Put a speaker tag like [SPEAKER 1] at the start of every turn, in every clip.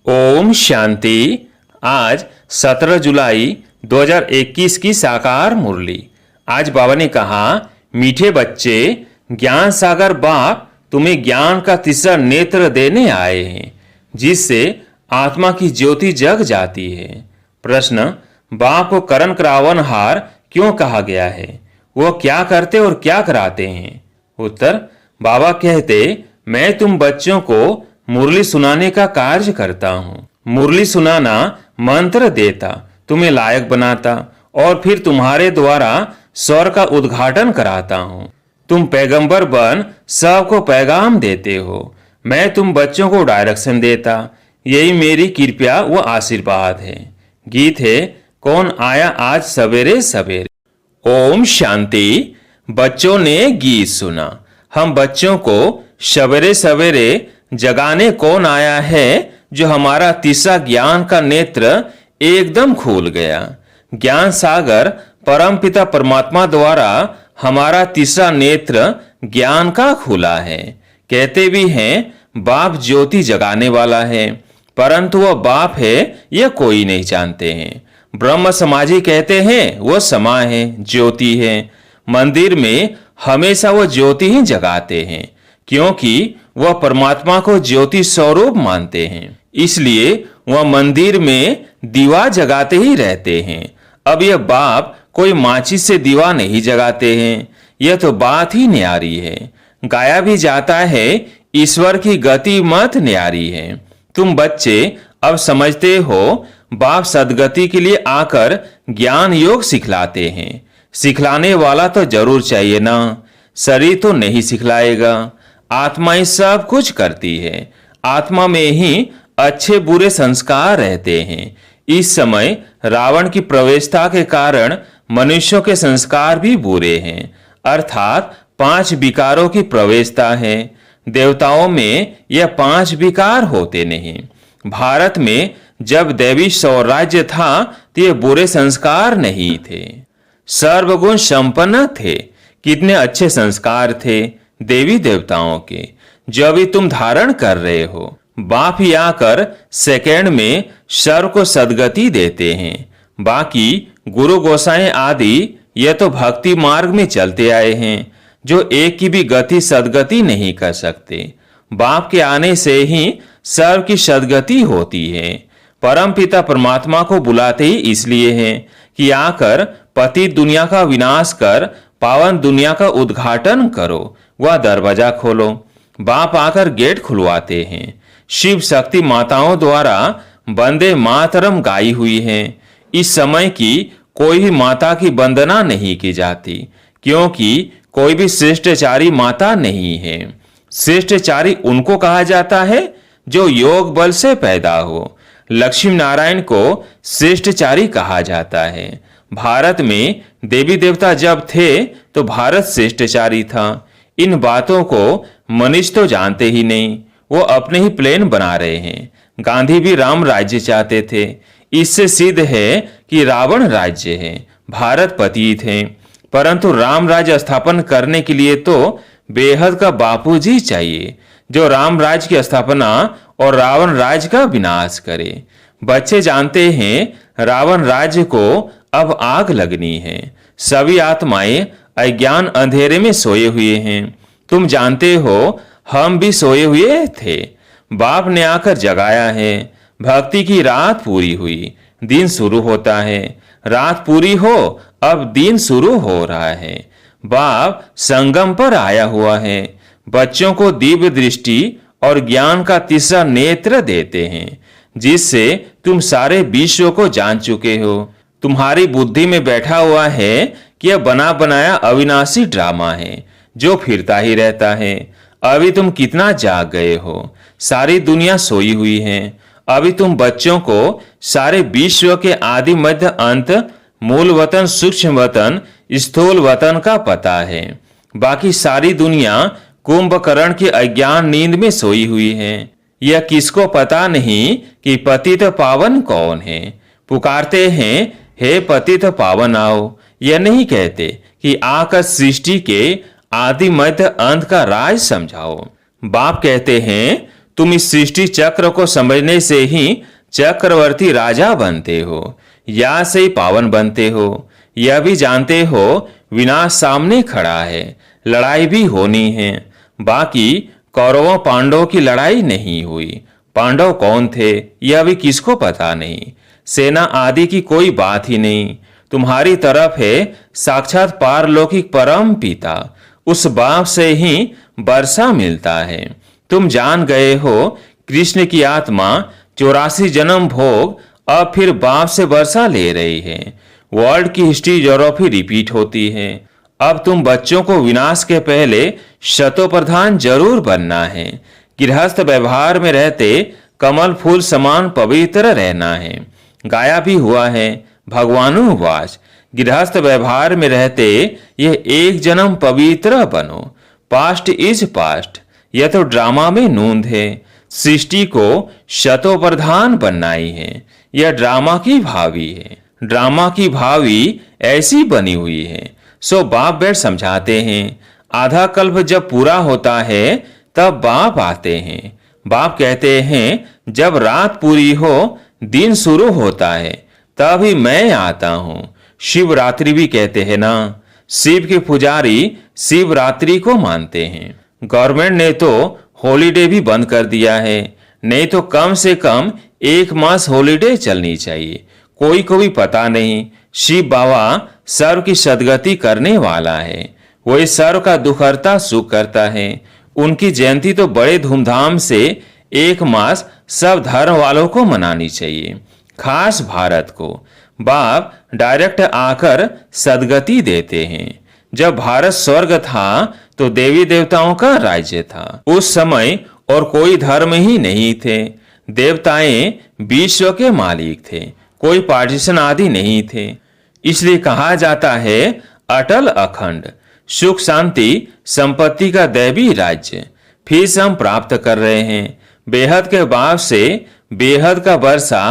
[SPEAKER 1] ओम शांति। आज 17 जुलाई 2021 की साकार मुरली। आज बाबा ने कहा, मीठे बच्चे, ज्ञान सागर बाप तुम्हें ज्ञान का तीसरा नेत्र देने आए हैं, जिससे आत्मा की ज्योति जग जाती है। प्रश्न, बाप को करण करावनहार क्यों कहा गया है? वो क्या करते और क्या कराते हैं? उत्तर, बाबा कहते, मैं तुम बच्चों को मुरली सुनाने का कार्य करता हूँ। मुरली सुनाना मंत्र देता, तुम्हें लायक बनाता और फिर तुम्हारे द्वारा स्वर का उद्घाटन कराता हूँ। तुम पैगंबर बन सबको पैगाम देते हो। मैं तुम बच्चों को डायरेक्शन देता। यही मेरी कृपा व आशीर्वाद है। गीत है, कौन आया आज सवेरे सवेरे। ओम शांति। बच्चों ने गीत सुना। हम बच्चों को सवेरे सवेरे जगाने कौन आया है, जो हमारा तीसरा ज्ञान का नेत्र एकदम खुल गया। ज्ञान सागर परमपिता परमात्मा द्वारा हमारा तीसरा नेत्र ज्ञान का खुला है। कहते भी हैं, बाप ज्योति जगाने वाला है, परंतु वह बाप है यह कोई नहीं जानते हैं। ब्रह्म समाजी कहते हैं वह समा है, ज्योति है। मंदिर में हमेशा वह ज्योति ही जगाते हैं, क्योंकि वह परमात्मा को ज्योति स्वरूप मानते हैं। इसलिए वह मंदिर में दीवा जगाते ही रहते हैं। अब यह बाप कोई माचिस से दीवा नहीं जगाते हैं। यह तो बात ही न्यारी है। गाया भी जाता है, ईश्वर की गति मत न्यारी है। तुम बच्चे अब समझते हो, बाप सदगति के लिए आकर ज्ञान योग सिखलाते हैं। सिखलाने वाला तो जरूर चाहिए ना, शरीर तो नहीं सिखलाएगा। आत्मा ही सब कुछ करती है। आत्मा में ही अच्छे बुरे संस्कार रहते हैं। इस समय रावण की प्रवेशता के कारण मनुष्यों के संस्कार भी बुरे हैं, अर्थात 5 विकारों की प्रवेशता है। देवताओं में यह 5 विकार होते नहीं। भारत में जब दैवी स्वराज्य था तो ये बुरे संस्कार नहीं थे। सर्वगुण संपन्न थे। कितने अच्छे संस्कार थे देवी देवताओं के, जो अभी तुम धारण कर रहे हो। बाप ही आकर सेकंड में सर्व को सदगति देते हैं। बाकी गुरु गोसाई आदि ये तो भक्ति मार्ग में चलते आए हैं, जो एक की भी गति सदगति नहीं कर सकते। बाप के आने से ही सर्व की सदगति होती है। परम पिता परमात्मा को बुलाते ही इसलिए हैं कि आकर पतित दुनिया का विनाश कर पावन दुनिया का उद्घाटन करो, वह दरवाजा खोलो। बाप आकर गेट खुलवाते हैं। शिव शक्ति माताओं द्वारा वंदे मातरम गाई हुई है। इस समय की कोई भी माता की वंदना नहीं की जाती, क्योंकि कोई भी श्रेष्ठचारी माता नहीं है। श्रेष्ठचारी उनको कहा जाता है जो योग बल से पैदा हो। लक्ष्मी नारायण को श्रेष्ठचारी कहा जाता है। भारत में देवी देवता जब थे तो भारत श्रेष्ठचारी था। इन बातों को मनुष्य तो जानते ही नहीं, वो अपने ही प्लेन बना रहे हैं। गांधी भी राम राज्य चाहते थे। इससे सिद्ध है कि रावण राज्य है, भारत पतित है। परंतु राम राज्य स्थापन करने के लिए तो बेहद का बापूजी चाहिए, जो राम राज्य की स्थापना और रावण राज्य का विनाश करे। बच्चे जानते हैं रावण राज्य को अब आग लगनी है। सभी आत्माएं अज्ञान अंधेरे में सोए हुए हैं। तुम जानते हो, हम भी सोए हुए थे। बाप ने आकर जगाया है। भक्ति की रात पूरी हुई, दिन शुरू होता है। रात पूरी हो, अब दिन शुरू हो रहा है। बाप संगम पर आया हुआ है। बच्चों को दिव्य दृष्टि और ज्ञान का तीसरा नेत्र देते हैं, जिससे तुम सारे विश्व को जान चुके हो। तुम्हारी बुद्धि में बैठा हुआ है कि यह बना बनाया अविनाशी ड्रामा है, जो फिरता ही रहता है। अभी तुम कितना जाग गए हो। सारी दुनिया सोई हुई है। अभी तुम बच्चों को सारे विश्व के आदि मध्य अंत, मूल वतन, सूक्ष्म वतन, स्थूल वतन का पता है। बाकी सारी दुनिया कुंभकर्ण की अज्ञान नींद में सोई हुई है। यह किसको पता नहीं कि पतित पावन कौन है। पुकारते हैं, हे पतित पावन आओ। यह नहीं कहते कि आकर सृष्टि के आदि मध्य अंत का राज समझाओ। बाप कहते हैं, तुम इस सृष्टि चक्र को समझने से ही चक्रवर्ती राजा बनते हो, या से ही पावन बनते हो। यह भी जानते हो विनाश सामने खड़ा है, लड़ाई भी होनी है। बाकी कौरवों पांडवों की लड़ाई नहीं हुई। पांडव कौन थे यह भी किसको पता नहीं। सेना आदि की कोई बात ही नहीं। तुम्हारी तरफ है साक्षात पारलौकिक परम पिता, उस बाप से ही वर्षा मिलता है। तुम जान गए हो कृष्ण की आत्मा 84 जन्म भोग अब फिर बाप से वर्षा ले रही है। वर्ल्ड की हिस्ट्री यूरोपी रिपीट होती है। अब तुम बच्चों को विनाश के पहले शतोप्रधान जरूर बनना है। गृहस्थ व्यवहार में रहते कमल फूल समान पवित्र रहना है। गाया भी हुआ है भगवानुवाच, गृहस्थ व्यवहार में रहते ये एक जन्म पवित्र बनो। पास्ट इज पास्ट, यह तो ड्रामा में नूंद है। सृष्टि को शतोप्रधान बनना ही है। यह ड्रामा की भावी है। ड्रामा की भावी ऐसी बनी हुई है। सो बाप बैठ समझाते हैं। आधा कल्प जब पूरा होता है तब बाप आते हैं। बाप कहते हैं जब रात पूरी हो दिन शुरू होता है तभी मैं आता हूं। शिवरात्रि भी कहते हैं ना। शिव के पुजारी शिवरात्रि को मानते हैं। गवर्नमेंट ने तो हॉलीडे भी बंद कर दिया है। नहीं तो कम से कम 1 मास हॉलीडे चलनी चाहिए। कोई को भी पता नहीं शिव बाबा सर्व की सदगति करने वाला है। वही सर्व का दुख हरता सुख करता है। उनकी जयंती तो बड़े धूमधाम से 1 मास सब धर्म वालों को मनानी चाहिए, खास भारत को। बाप डायरेक्ट आकर सदगति देते हैं। जब भारत स्वर्ग था तो देवी देवताओं का राज्य था। उस समय और कोई धर्म ही नहीं थे। देवताएं विश्व के मालिक थे, कोई पार्टीशन आदि नहीं थे। इसलिए कहा जाता है अटल अखंड सुख शांति संपत्ति का दैवी राज्य फिर से हम प्राप्त कर रहे हैं। बेहद के बाप से बेहद का वर्षा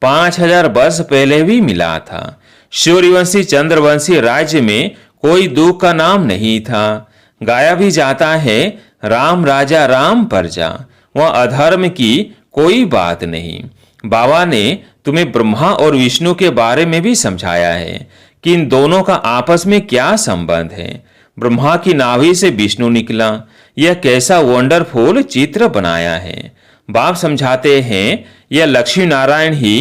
[SPEAKER 1] 5000 वर्ष पहले भी मिला था। सूर्यवंशी चंद्रवंशी राज्य में कोई दुख का नाम नहीं था। गाया भी जाता है राम राजा राम प्रजा, वह अधर्म की कोई बात नहीं। बाबा ने तुम्हें ब्रह्मा और विष्णु के बारे में भी समझाया है कि इन दोनों का आपस में क्या संबंध है। ब्रह्मा की नाभि से विष्णु निकला, यह कैसा वंडरफुल चित्र बनाया है। बाप समझाते हैं यह लक्ष्मी नारायण ही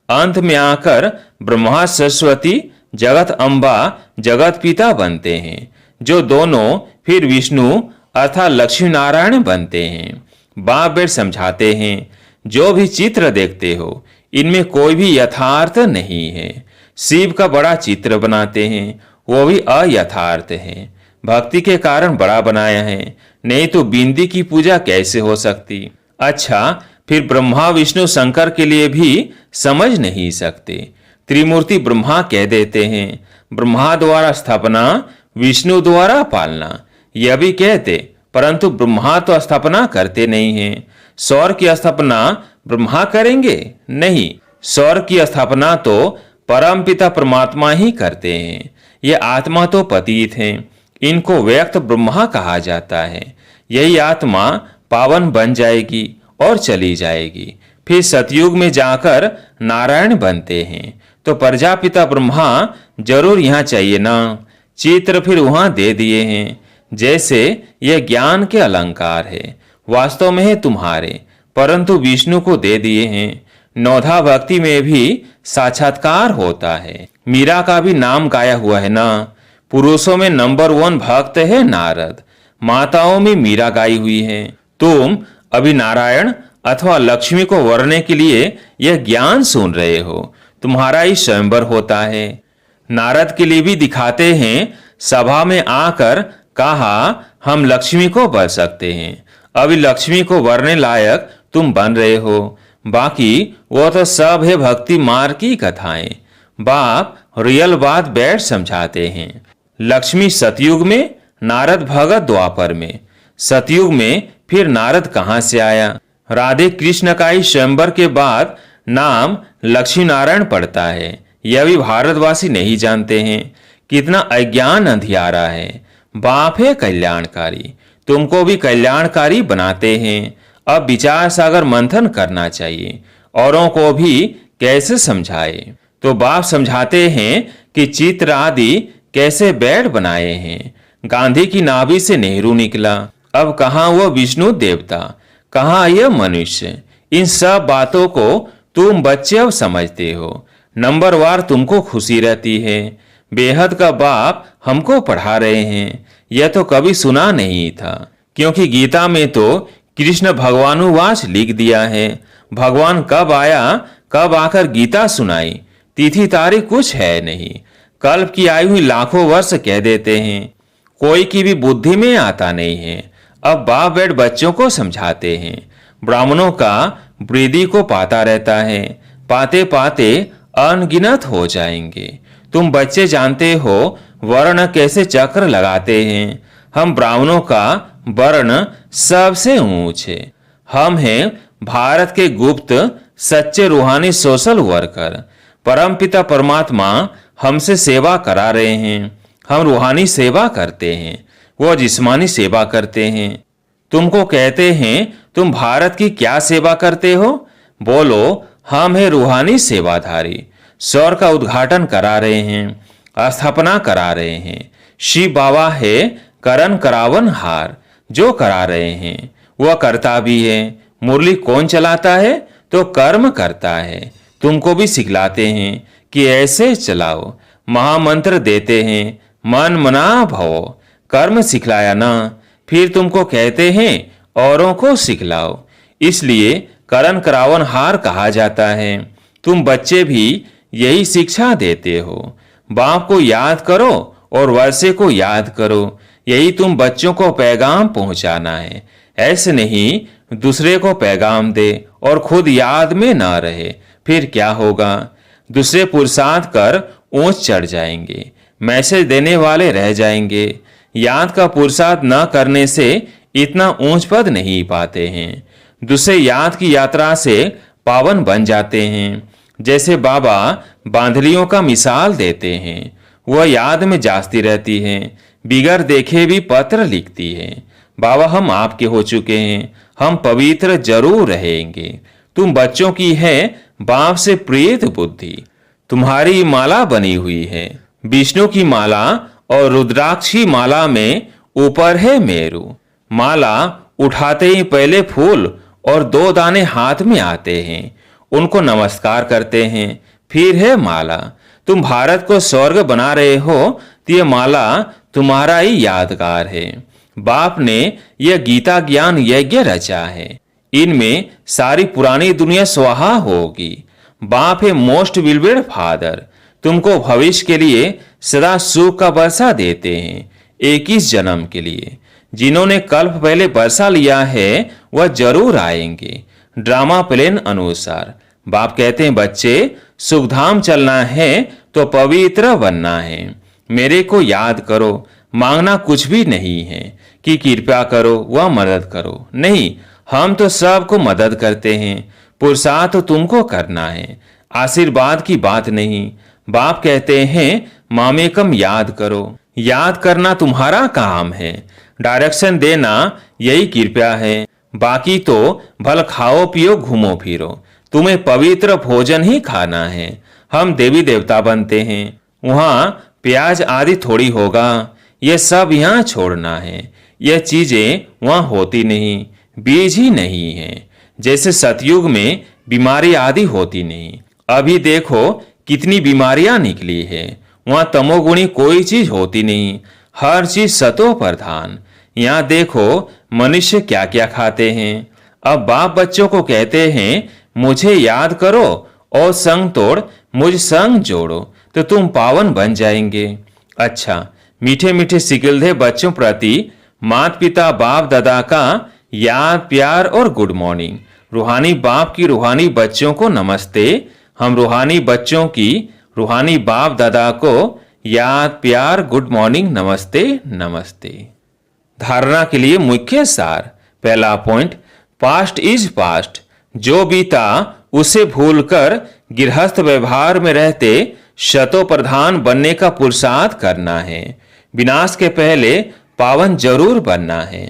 [SPEAKER 1] अंत में आकर ब्रह्मा सरस्वती जगत अम्बा जगत पिता बनते हैं, जो दोनों फिर विष्णु अर्थात लक्ष्मी नारायण बनते हैं। बाप बेट समझाते हैं जो भी चित्र देखते हो इनमें कोई भी यथार्थ नहीं है। शिव का बड़ा चित्र बनाते हैं, वो भी अयथार्थ है। भक्ति के कारण बड़ा बनाया है, नहीं तो बिंदी की पूजा कैसे हो सकती। अच्छा, फिर ब्रह्मा विष्णु शंकर के लिए भी समझ नहीं सकते। त्रिमूर्ति ब्रह्मा कह देते हैं, ब्रह्मा द्वारा स्थापना विष्णु द्वारा पालना, यह भी कहते, परंतु ब्रह्मा तो स्थापना करते नहीं हैं। सौर की स्थापना ब्रह्मा करेंगे? नहीं, सौर की स्थापना तो परमपिता परमात्मा ही करते हैं। ये आत्मा तो पतित हैं, इनको व्यक्त ब्रह्मा कहा जाता है। यही आत्मा पावन बन जाएगी और चली जाएगी, फिर सतयुग में जाकर नारायण बनते हैं। तो प्रजापिता ब्रह्मा जरूर यहाँ चाहिए ना। चित्र फिर वहां दे दिए हैं, जैसे यह ज्ञान के अलंकार है, वास्तव में है तुम्हारे, परंतु विष्णु को दे दिए हैं। नौधा भक्ति में भी साक्षात्कार होता है। मीरा का भी नाम गाया हुआ है ना। पुरुषों में नंबर 1 भक्त है नारद, माताओं में मीरा गाई हुई है। तुम अभी नारायण अथवा लक्ष्मी को वरने के लिए यह ज्ञान सुन रहे हो। तुम्हारा ही स्वयंवर होता है। नारद के लिए भी दिखाते हैं, सभा में आकर कहा हम लक्ष्मी को वर सकते हैं। अभी लक्ष्मी को वरने लायक तुम बन रहे हो। बाकी वो तो सब है भक्ति मार्ग की कथाएं। बाप रियल बात बैठ समझाते हैं। लक्ष्मी सतयुग में, नारद भगत द्वापर में। सतयुग में फिर नारद कहां से आया? राधे कृष्ण का ही स्वयंवर के बाद नाम लक्ष्मी नारायण पड़ता है। यह भी भारतवासी नहीं जानते हैं। कितना अज्ञान अंधियारा है। बाप है कल्याणकारी, तुमको भी कल्याणकारी बनाते हैं। अब विचार सागर मंथन करना चाहिए, औरों को भी कैसे समझाए। तो बाप समझाते हैं कि चित्र आदि कैसे बैड बनाए हैं। गांधी की नाभि से नेहरू निकला, अब कहाँ वो विष्णु देवता, कहाँ यह मनुष्य। इन सब बातों को तुम बच्चे अब समझते हो। नंबरवार तुमको खुशी रहती है। बेहद का बाप हमको पढ़ा रहे हैं, यह तो कभी सुना नहीं था, क्योंकि गीता में तो कृष्ण भगवानुवाच लिख दिया है। भगवान कब आया, कब आकर गीता सुनाई, तिथि तारीख कुछ है नहीं। कल्प की आयु हुई लाखों वर्ष कह देते हैं, कोई की भी बुद्धि में आता नहीं है। अब बाप बैठ बच्चों को समझाते हैं। ब्राह्मणों का वृद्धि को पाता रहता है, पाते पाते अनगिनत हो जाएंगे। तुम बच्चे जानते हो वर्ण कैसे चक्र लगाते हैं। हम ब्राह्मणों का वर्ण सबसे ऊंच है। हम हैं भारत के गुप्त सच्चे रूहानी सोशल वर्कर। परमपिता परमात्मा हमसे सेवा करा रहे हैं। हम रूहानी सेवा करते हैं, वो जिस्मानी सेवा करते हैं। तुमको कहते हैं तुम भारत की क्या सेवा करते हो, बोलो हम है रूहानी सेवाधारी। स्वर का उद्घाटन करा रहे हैं, स्थापना करा रहे हैं। शिव बाबा है करण करावन हार, जो करा रहे हैं वह करता भी है। मुरली कौन चलाता है, तो कर्म करता है। तुमको भी सिखलाते हैं कि ऐसे चलाओ। महामंत्र देते हैं मन मना भव, कर्म सिखलाया ना, फिर तुमको कहते हैं औरों को सिखलाओ। इसलिए करण करावन हार कहा जाता है। तुम बच्चे भी यही शिक्षा देते हो। बाप को याद करो और वर्षे को याद करो, यही तुम बच्चों को पैगाम पहुंचाना है। ऐसे नहीं दूसरे को पैगाम दे और खुद याद में ना रहे, फिर क्या होगा। दूसरे पुरुषार्थ कर ऊंच चढ़ जाएंगे, मैसेज देने वाले रह जाएंगे। याद का पुरुषार्थ न करने से इतना ऊंच पद नहीं पाते हैं। दूसरे याद की यात्रा से पावन बन जाते हैं। जैसे बाबा बांधलियों का मिसाल देते हैं, वह याद में जाती रहती हैं, बिगर देखे भी पत्र लिखती है। बाबा हम आपके हो चुके हैं, हम पवित्र जरूर रहेंगे। तुम बच्चों की है बाप से प्रेत बुद्धि। तुम्हारी माला बनी हुई है, विष्णु की माला और रुद्राक्ष की माला में ऊपर है मेरू। माला उठाते ही पहले फूल और 2 दाने हाथ में आते हैं, उनको नमस्कार करते हैं, फिर है माला। तुम भारत को स्वर्ग बना रहे हो, तो यह माला तुम्हारा ही यादगार है। बाप ने यह गीता ज्ञान यज्ञ रचा है, इनमें सारी पुरानी दुनिया स्वाहा होगी। बाप है मोस्ट विलवेड फादर, तुमको भविष्य के लिए सदा सुख का वर्षा देते हैं, 21 जन्म के लिए। जिन्होंने कल्प पहले वर्षा लिया है वह जरूर आएंगे, ड्रामा प्लेन अनुसार। बाप कहते हैं बच्चे सुखधाम चलना है तो पवित्र बनना है। मेरे को याद करो, मांगना कुछ भी नहीं है कि कृपया करो वह मदद करो, नहीं, हम तो सबको मदद करते हैं। पुरुषार्थ तो तुमको करना है, आशीर्वाद की बात नहीं। बाप कहते हैं मामेकम याद करो, याद करना तुम्हारा काम है, डायरेक्शन देना यही कृपया है। बाकी तो भल खाओ पियो घूमो फिरो, तुम्हें पवित्र भोजन ही खाना है। हम देवी देवता बनते हैं, वहाँ प्याज आदि थोड़ी होगा, यह सब यहाँ छोड़ना है। यह चीजें वहाँ होती नहीं, बीज ही नहीं है। जैसे सतयुग में बीमारी आदि होती नहीं, अभी देखो कितनी बीमारियां निकली है। वहाँ तमोगुणी कोई चीज होती नहीं, हर चीज सतो प्रधान। यहाँ देखो मनुष्य क्या क्या खाते हैं। अब बाप बच्चों को कहते हैं मुझे याद करो और संग तोड़ मुझ संग जोड़ो, तो तुम पावन बन जाएंगे। अच्छा, मीठे मीठे सिकिलधे बच्चों प्रति माता पिता बाप दादा का याद प्यार और गुड मॉर्निंग। रूहानी बाप की रूहानी बच्चों को नमस्ते। हम रूहानी बच्चों की रूहानी बाप दादा को याद प्यार गुड मॉर्निंग नमस्ते नमस्ते। धारणा के लिए मुख्य सार। पहला पॉइंट, पास्ट इज पास्ट। जो बीता उसे भूलकर गृहस्थ व्यवहार में रहते शतो प्रधान बनने का पुरुषार्थ करना है। विनाश के पहले पावन जरूर बनना है।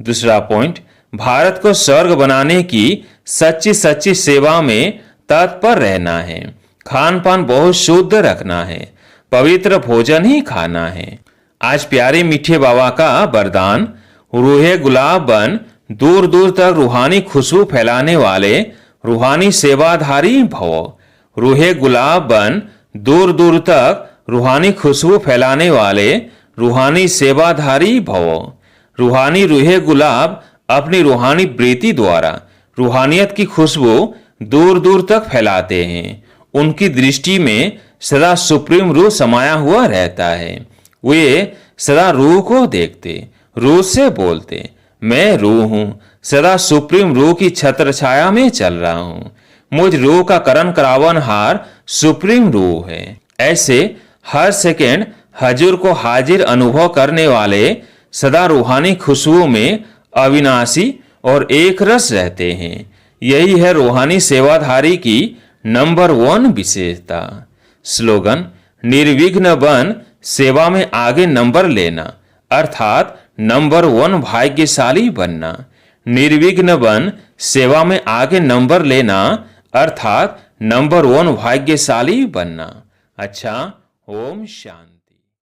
[SPEAKER 1] दूसरा पॉइंट, भारत को स्वर्ग बनाने की सच्ची सच्ची सेवा में तत्पर रहना है। खान पान बहुत शुद्ध रखना है, पवित्र भोजन ही खाना है। आज प्यारे मीठे बाबा का वरदान, रूहे गुलाब बन, दूर दूर तक रूहानी खुशबू फैलाने वाले रूहानी सेवाधारी भव। रूहे गुलाब बन, दूर दूर तक रूहानी खुशबू फैलाने वाले रूहानी सेवाधारी भव। रूहानी रूहे गुलाब अपनी रूहानी प्रीति द्वारा रूहानियत की खुशबू दूर दूर तक फैलाते हैं। उनकी दृष्टि में सदा सुप्रीम रूह समाया हुआ रहता है। वे सदा रूह को देखते, रूह से बोलते, मैं रूह हूं, सदा सुप्रीम रूह की छत्र छाया में चल रहा हूं। मुझ रूह का करण करावन हार सुप्रीम रूह है। ऐसे हर सेकेंड हजूर को हाजिर अनुभव करने वाले सदा रूहानी खुशबू में अविनाशी और एक रस रहते हैं। यही है रूहानी सेवाधारी की नंबर 1 विशेषता। स्लोगन, निर्विघ्न बन, सेवा में आगे नंबर लेना, अर्थात नंबर 1 भाग्यशाली बनना। निर्विघ्न बन, सेवा में आगे नंबर लेना, अर्थात नंबर 1 भाग्यशाली बनना। अच्छा, ओम शांति।